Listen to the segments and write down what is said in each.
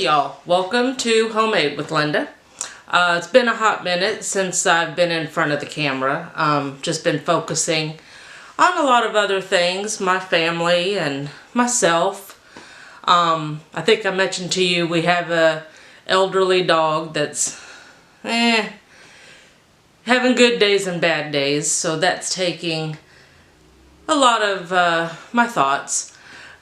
Hey y'all, welcome to Homemade with Linda. It's been a hot minute since I've been in front of the camera. Just been focusing on a lot of other things, my family and myself. I think I mentioned to you we have a elderly dog that's having good days and bad days, so that's taking a lot of my thoughts.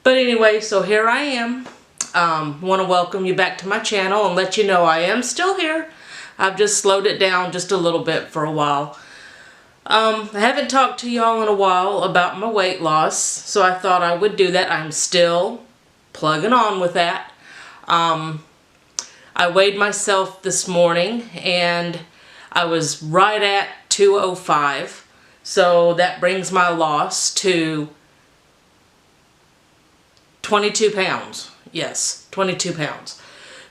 But anyway, so here I am. Want to welcome you back to my channel and let you know I am still here. I've just slowed it down just a little bit for a while. I haven't talked to y'all in a while about my weight loss, so I thought I would do that. I'm still plugging on with that. I weighed myself this morning and I was right at 205, so that brings my loss to 22 pounds. Yes, 22 pounds.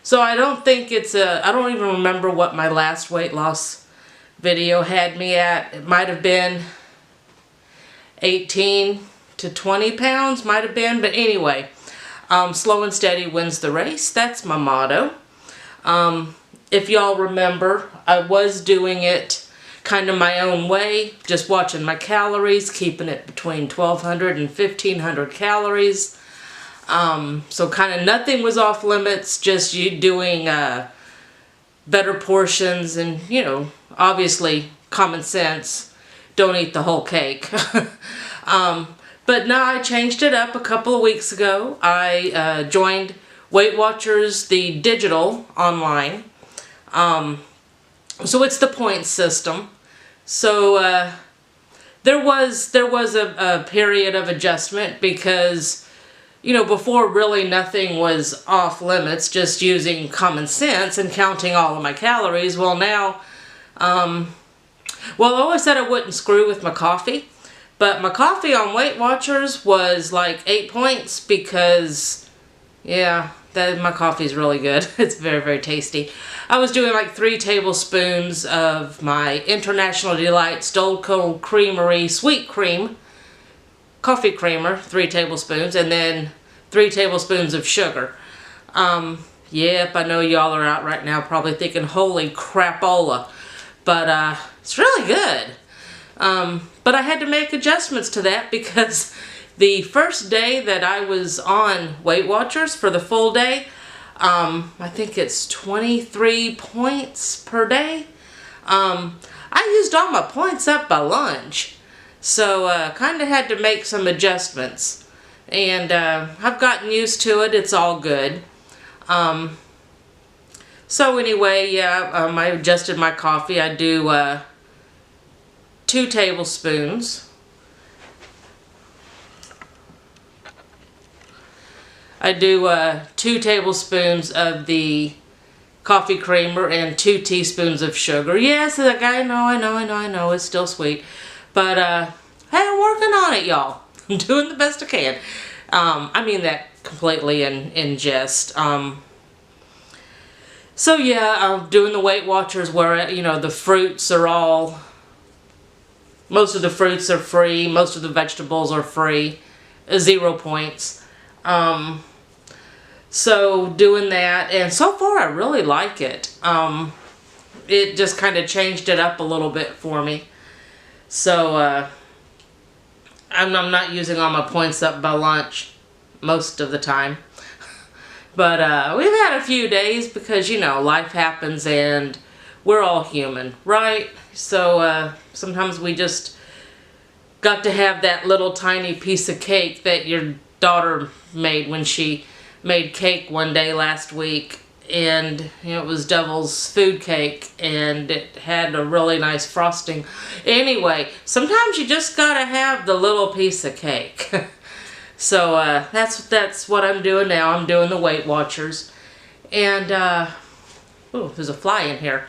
So I don't think it's I don't even remember what my last weight loss video had me at. It might have been 18 to 20 pounds, might have been. But anyway, slow and steady wins the race. That's my motto. If y'all remember, I was doing it kind of my own way, just watching my calories, keeping it between 1,200 and 1,500 calories. So kind of nothing was off limits, just you doing better portions and, you know, obviously common sense, don't eat the whole cake. But now I changed it up a couple of weeks ago. I joined Weight Watchers, the digital online. So it's the points system. So there was a period of adjustment because, you know, before really nothing was off limits, just using common sense and counting all of my calories. Well now, well I always said I wouldn't screw with my coffee, but my coffee on Weight Watchers was like 8 points because, yeah, my coffee's really good. It's very, very tasty. I was doing like 3 tablespoons of my International Delight Stone Cold Creamery Sweet Cream coffee creamer, 3 tablespoons, and then 3 tablespoons of sugar. Yep, I know y'all are out right now probably thinking, holy crapola, but it's really good. But I had to make adjustments to that because the first day that I was on Weight Watchers for the full day, I think it's 23 points per day. I used all my points up by lunch. So kind of had to make some adjustments, and I've gotten used to it. It's all good. So anyway, yeah, I adjusted my coffee. I do 2 tablespoons. I do 2 tablespoons of the coffee creamer and 2 teaspoons of sugar. Yes, like I know, it's still sweet. But, hey, I'm working on it, y'all. I'm doing the best I can. I mean that completely in jest. So, yeah, I'm doing the Weight Watchers where, you know, the fruits are all... Most of the fruits are free. Most of the vegetables are free. 0 points. So, doing that. And so far, I really like it. It just kind of changed it up a little bit for me. So, I'm not using all my points up by lunch most of the time. But, we've had a few days because, you know, life happens and we're all human, right? So, sometimes we just got to have that little tiny piece of cake that your daughter made when she made cake one day last week. And, you know, it was Devil's food cake, and it had a really nice frosting. Anyway, sometimes you just gotta have the little piece of cake. So, that's what I'm doing now. I'm doing the Weight Watchers. And, ooh, there's a fly in here.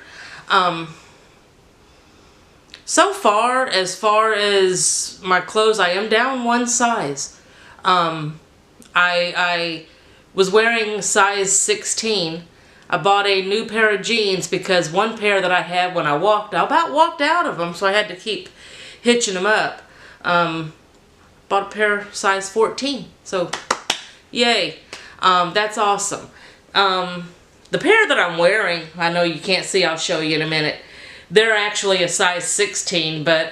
So far as my clothes, I am down 1 size. I was wearing size 16. I bought a new pair of jeans because one pair that I had when I about walked out of them, so I had to keep hitching them up. Bought a pair size 14, so yay. That's awesome. The pair that I'm wearing, I know you can't see, I'll show you in a minute. They're actually a size 16, but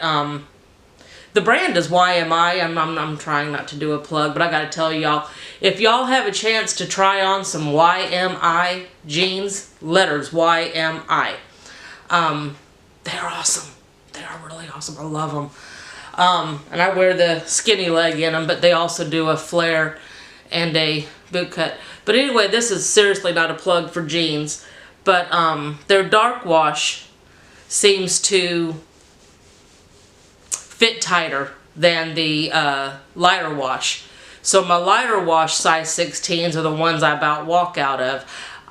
the brand is YMI. I'm trying not to do a plug, but I gotta tell y'all, if y'all have a chance to try on some YMI jeans, letters YMI, they're awesome. They are really awesome. I love them. And I wear the skinny leg in them, but they also do a flare and a boot cut. But anyway, this is seriously not a plug for jeans, but their dark wash seems to fit tighter than the lighter wash. So my lighter wash size 16s are the ones I about walk out of.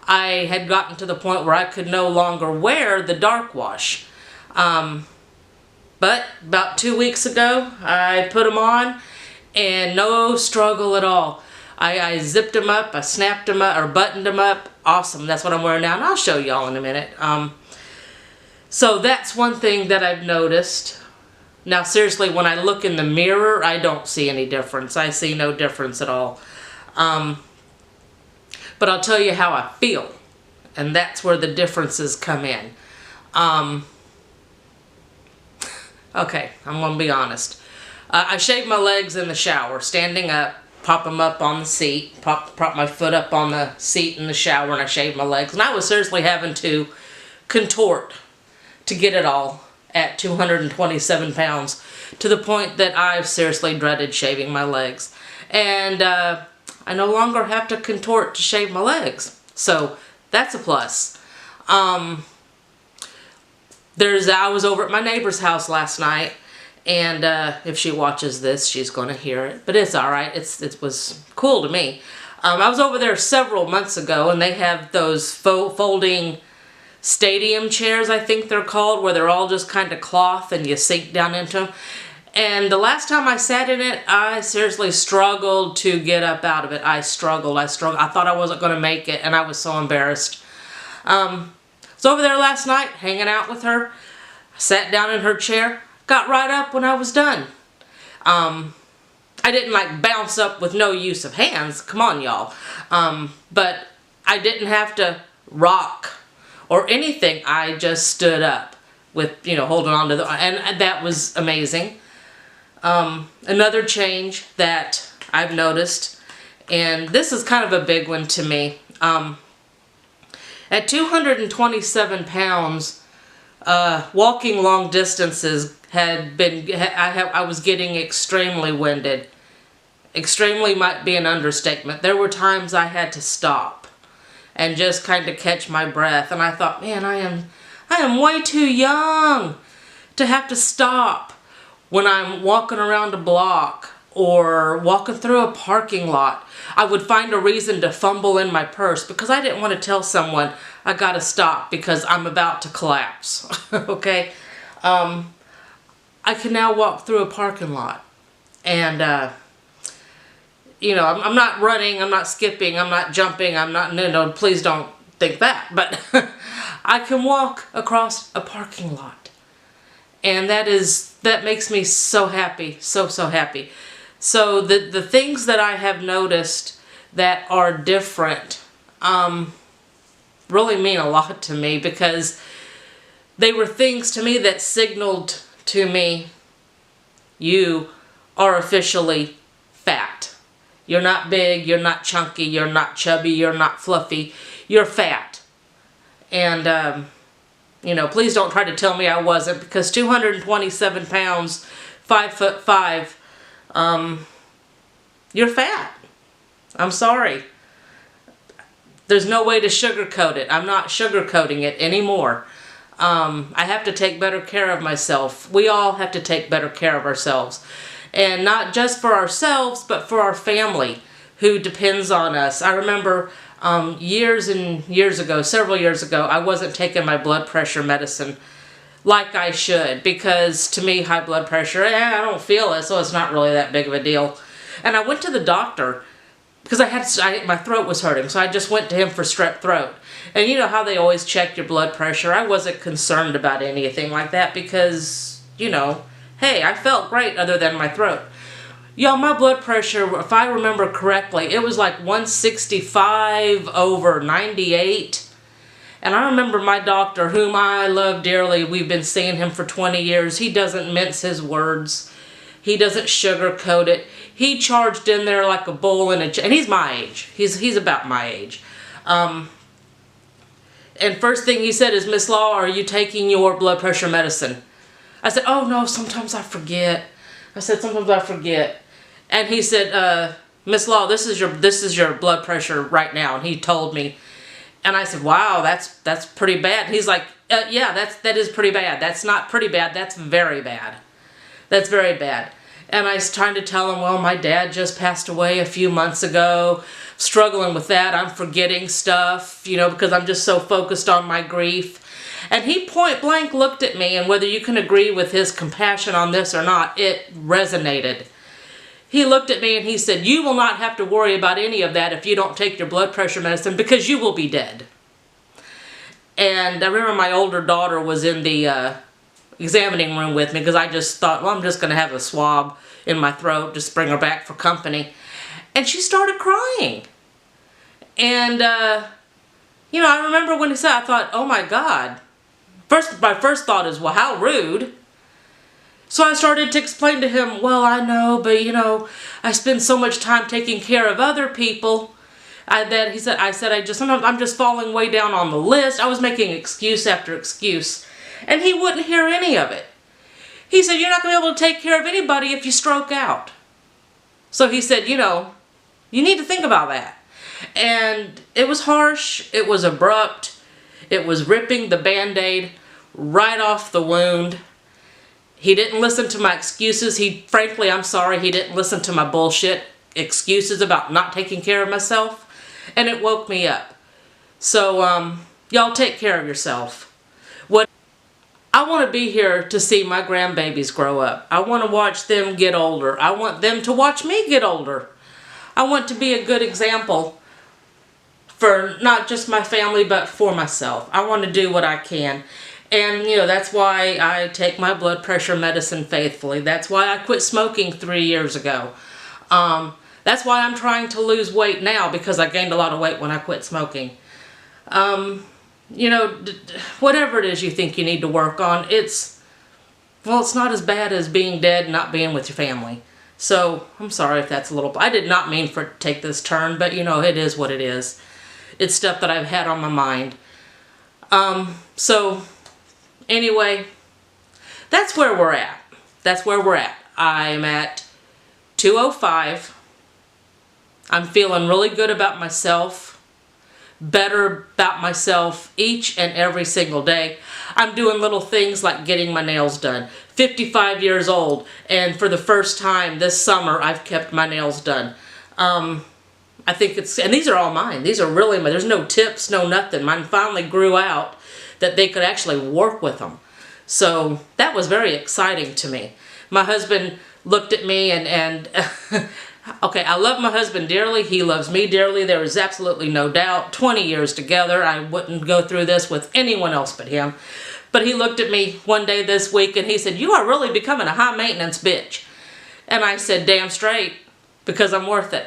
I had gotten to the point where I could no longer wear the dark wash. But about 2 weeks ago, I put them on and no struggle at all. I zipped them up, I snapped them up, or buttoned them up. Awesome, that's what I'm wearing now, and I'll show y'all in a minute. So that's one thing that I've noticed. Now seriously, when I look in the mirror, I don't see any difference. I see no difference at all. But I'll tell you how I feel, and that's where the differences come in. Okay, I'm gonna be honest. I shave my legs in the shower, standing up, pop them up on the seat, prop my foot up on the seat in the shower, and I shave my legs. And I was seriously having to contort to get it all at 227 pounds, to the point that I've seriously dreaded shaving my legs. And I no longer have to contort to shave my legs. So that's a plus. I was over at my neighbor's house last night, and if she watches this, she's going to hear it. But it's alright. It was cool to me. I was over there several months ago, and they have those folding stadium chairs, I think they're called, where they're all just kind of cloth and you sink down into them. And the last time I sat in it, I seriously struggled to get up out of it. I struggled. I thought I wasn't going to make it, and I was so embarrassed. I was over there last night, hanging out with her. I sat down in her chair, got right up when I was done. I didn't like bounce up with no use of hands. Come on, y'all. But I didn't have to rock or anything. I just stood up with, holding on to and that was amazing. Another change that I've noticed, and this is kind of a big one to me. At 227 pounds, walking long distances I was getting extremely winded. Extremely might be an understatement. There were times I had to stop and just kind of catch my breath, and I thought, man, I am way too young to have to stop when I'm walking around a block or walking through a parking lot. I would find a reason to fumble in my purse because I didn't want to tell someone I gotta stop because I'm about to collapse. Okay? I can now walk through a parking lot, and I'm not running, I'm not skipping, I'm not jumping, no, please don't think that, but I can walk across a parking lot, and that makes me so happy, so happy. So the things that I have noticed that are different really mean a lot to me, because they were things to me that signaled to me, you are officially fat. You're not big, you're not chunky, you're not chubby, you're not fluffy, you're fat. And, please don't try to tell me I wasn't, because 227 pounds, 5'5", you're fat. I'm sorry. There's no way to sugarcoat it. I'm not sugarcoating it anymore. I have to take better care of myself. We all have to take better care of ourselves. And not just for ourselves, but for our family who depends on us. I remember years and years ago, several years ago, I wasn't taking my blood pressure medicine like I should, because to me, high blood pressure, I don't feel it, so it's not really that big of a deal. And I went to the doctor because my throat was hurting, so I just went to him for strep throat. And you know how they always check your blood pressure? I wasn't concerned about anything like that because, hey, I felt great other than my throat. Y'all, my blood pressure, if I remember correctly, it was like 165/98. And I remember my doctor, whom I love dearly, we've been seeing him for 20 years. He doesn't mince his words. He doesn't sugarcoat it. He charged in there like a bull in a... And he's my age. He's about my age. And first thing he said is, Miss Law, are you taking your blood pressure medicine? I said, oh no, sometimes I forget. I said, sometimes I forget. And he said, Miss Law, this is your blood pressure right now. And he told me. And I said, wow, that's pretty bad. And he's like, yeah, that is pretty bad. That's not pretty bad. That's very bad. That's very bad. And I was trying to tell him, well, my dad just passed away a few months ago. Struggling with that. I'm forgetting stuff, you know, because I'm just so focused on my grief. And he point blank looked at me, and whether you can agree with his compassion on this or not, it resonated. He looked at me and he said, you will not have to worry about any of that if you don't take your blood pressure medicine, because you will be dead. And I remember my older daughter was in the examining room with me, because I just thought, well, I'm just going to have a swab in my throat, just bring her back for company. And she started crying. And, you know, I remember when he said, I thought, oh my God. My first thought is, well, how rude. So I started to explain to him, well, I know, but, you know, I spend so much time taking care of other people. Sometimes I'm just falling way down on the list. I was making excuse after excuse. And he wouldn't hear any of it. He said, you're not going to be able to take care of anybody if you stroke out. So he said, you know, you need to think about that. And it was harsh. It was abrupt. It was ripping the Band-Aid right off the wound. He didn't listen to my excuses. Frankly, I'm sorry, he didn't listen to my bullshit excuses about not taking care of myself. And it woke me up. So, y'all take care of yourself. I want to be here to see my grandbabies grow up. I want to watch them get older. I want them to watch me get older. I want to be a good example for not just my family, but for myself. I want to do what I can. And, you know, that's why I take my blood pressure medicine faithfully. That's why I quit smoking 3 years ago. That's why I'm trying to lose weight now, because I gained a lot of weight when I quit smoking. You know, whatever it is you think you need to work on, it's not as bad as being dead and not being with your family. So, I'm sorry if that's a little... I did not mean for it to take this turn, but, you know, it is what it is. It's stuff that I've had on my mind. So, anyway, that's where we're at. That's where we're at. I'm at 205. I'm feeling really good about myself. Better about myself each and every single day. I'm doing little things like getting my nails done. 55 years old, and for the first time this summer I've kept my nails done. I think and these are all mine. These are really mine. There's no tips, no nothing. Mine finally grew out that they could actually work with them. So that was very exciting to me. My husband looked at me and okay, I love my husband dearly. He loves me dearly. There is absolutely no doubt. 20 years together. I wouldn't go through this with anyone else but him. But he looked at me one day this week and he said, you are really becoming a high maintenance bitch. And I said, damn straight, because I'm worth it.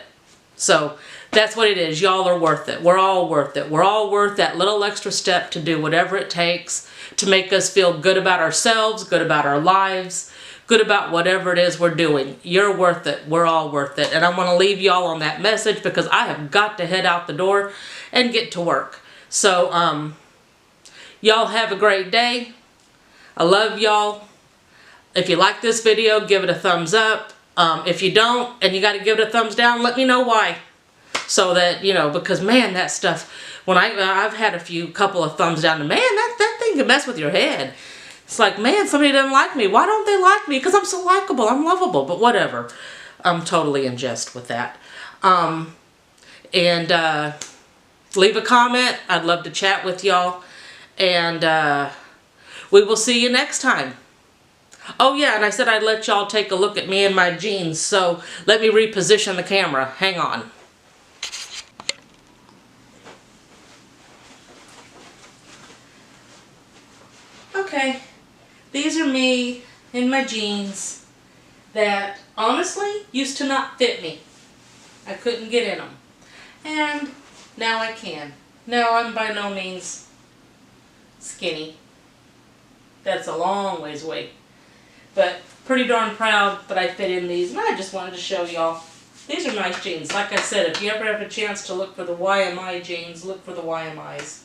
So that's what it is. Y'all are worth it. We're all worth it. We're all worth that little extra step to do whatever it takes to make us feel good about ourselves, good about our lives, good about whatever it is we're doing. You're worth it. We're all worth it. And I want to leave y'all on that message, because I have got to head out the door and get to work. So, y'all have a great day. I love y'all. If you like this video, give it a thumbs up. If you don't, and you got to give it a thumbs down, let me know why. So that, you know, because man, that stuff, when I've had a couple of thumbs down, and man, that thing can mess with your head. It's like, man, somebody doesn't like me. Why don't they like me? Because I'm so likable. I'm lovable. But whatever. I'm totally in jest with that. Leave a comment. I'd love to chat with y'all. And we will see you next time. Oh yeah, and I said I'd let y'all take a look at me and my jeans. So let me reposition the camera. Hang on. Okay. These are me in my jeans that honestly used to not fit me. I couldn't get in them. And now I can. Now I'm by no means skinny. That's a long ways away. But pretty darn proud that I fit in these, and I just wanted to show y'all. These are nice jeans. Like I said, if you ever have a chance to look for the YMI jeans, look for the YMIs.